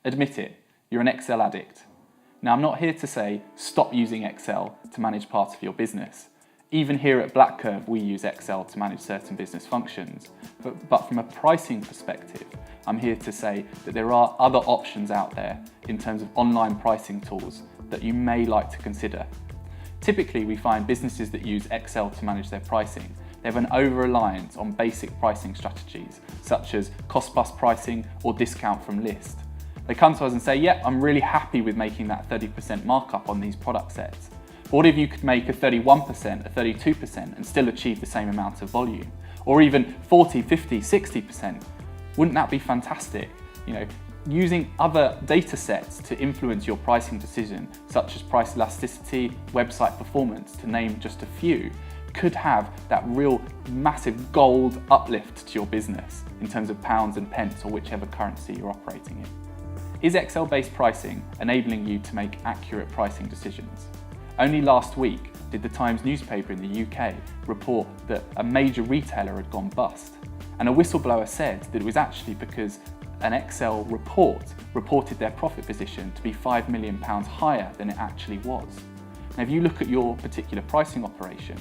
Admit it, you're an Excel addict. Now, I'm not here to say stop using Excel to manage parts of your business. Even here at BlackCurve, we use Excel to manage certain business functions. But from a pricing perspective, I'm here to say that there are other options out there in terms of online pricing tools that you may like to consider. Typically, we find businesses that use Excel to manage their pricing, they have an over-reliance on basic pricing strategies, such as cost-plus pricing or discount from list. They come to us and say, yeah, I'm really happy with making that 30% markup on these product sets. But what if you could make a 31%, a 32% and still achieve the same amount of volume? Or even 40, 50, 60%? Wouldn't that be fantastic? Using other data sets to influence your pricing decision, such as price elasticity, website performance, to name just a few, could have that real massive gold uplift to your business in terms of pounds and pence or whichever currency you're operating in. Is Excel-based pricing enabling you to make accurate pricing decisions? Only last week did the Times newspaper in the UK report that a major retailer had gone bust. And a whistleblower said that it was actually because an Excel report reported their profit position to be £5 million higher than it actually was. Now, if you look at your particular pricing operation,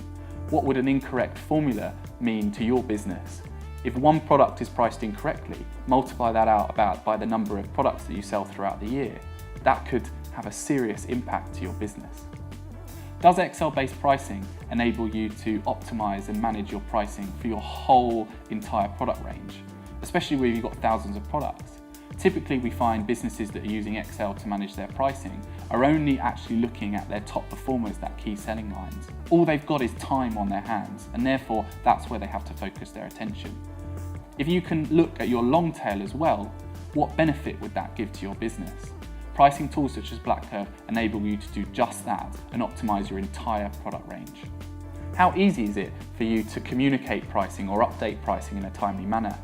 what would an incorrect formula mean to your business? If one product is priced incorrectly, multiply that out by the number of products that you sell throughout the year. That could have a serious impact to your business. Does Excel-based pricing enable you to optimize and manage your pricing for your whole entire product range, especially where you've got thousands of products? Typically, we find businesses that are using Excel to manage their pricing are only actually looking at their top performers, that key selling lines. All they've got is time on their hands, and therefore that's where they have to focus their attention. If you can look at your long tail as well, what benefit would that give to your business? Pricing tools such as BlackCurve enable you to do just that and optimize your entire product range. How easy is it for you to communicate pricing or update pricing in a timely manner?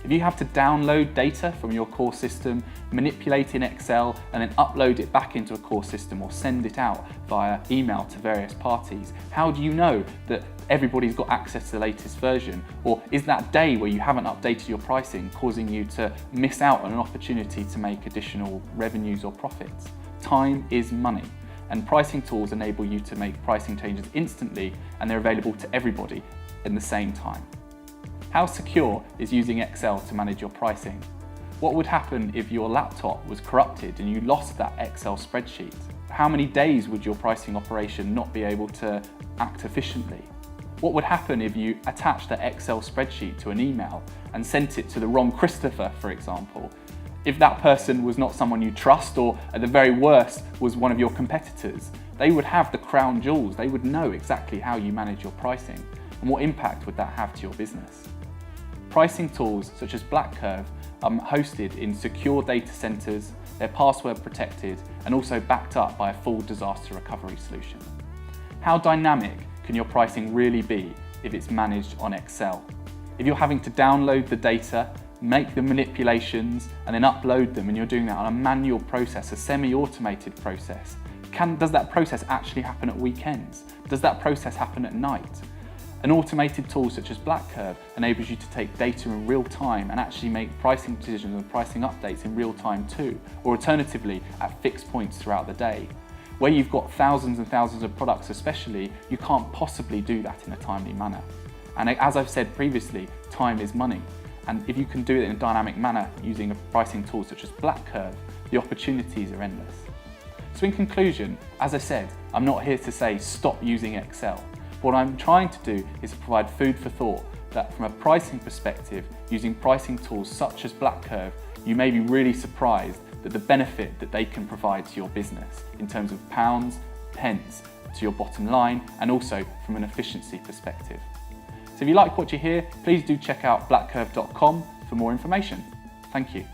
If you have to download data from your core system, manipulate in Excel, and then upload it back into a core system or send it out via email to various parties, how do you know that everybody's got access to the latest version? Or is that day where you haven't updated your pricing causing you to miss out on an opportunity to make additional revenues or profits? Time is money, and pricing tools enable you to make pricing changes instantly, and they're available to everybody in the same time. How secure is using Excel to manage your pricing? What would happen if your laptop was corrupted and you lost that Excel spreadsheet? How many days would your pricing operation not be able to act efficiently? What would happen if you attached that Excel spreadsheet to an email and sent it to the wrong Christopher, for example? If that person was not someone you trust, or at the very worst was one of your competitors, they would have the crown jewels. They would know exactly how you manage your pricing, and what impact would that have to your business? Pricing tools such as BlackCurve are hosted in secure data centers, they're password protected, and also backed up by a full disaster recovery solution. How dynamic can your pricing really be if it's managed on Excel? If you're having to download the data, make the manipulations, and then upload them, and you're doing that on a manual process, a semi-automated process, does that process actually happen at weekends? Does that process happen at night? An automated tool such as BlackCurve enables you to take data in real time and actually make pricing decisions and pricing updates in real time too, or alternatively at fixed points throughout the day. Where you've got thousands and thousands of products especially, you can't possibly do that in a timely manner. And as I've said previously, time is money. And if you can do it in a dynamic manner using a pricing tool such as BlackCurve, the opportunities are endless. So in conclusion, as I said, I'm not here to say stop using Excel. What I'm trying to do is provide food for thought that from a pricing perspective, using pricing tools such as BlackCurve, you may be really surprised that the benefit that they can provide to your business in terms of pounds, pence to your bottom line, and also from an efficiency perspective. So if you like what you hear, please do check out blackcurve.com for more information. Thank you.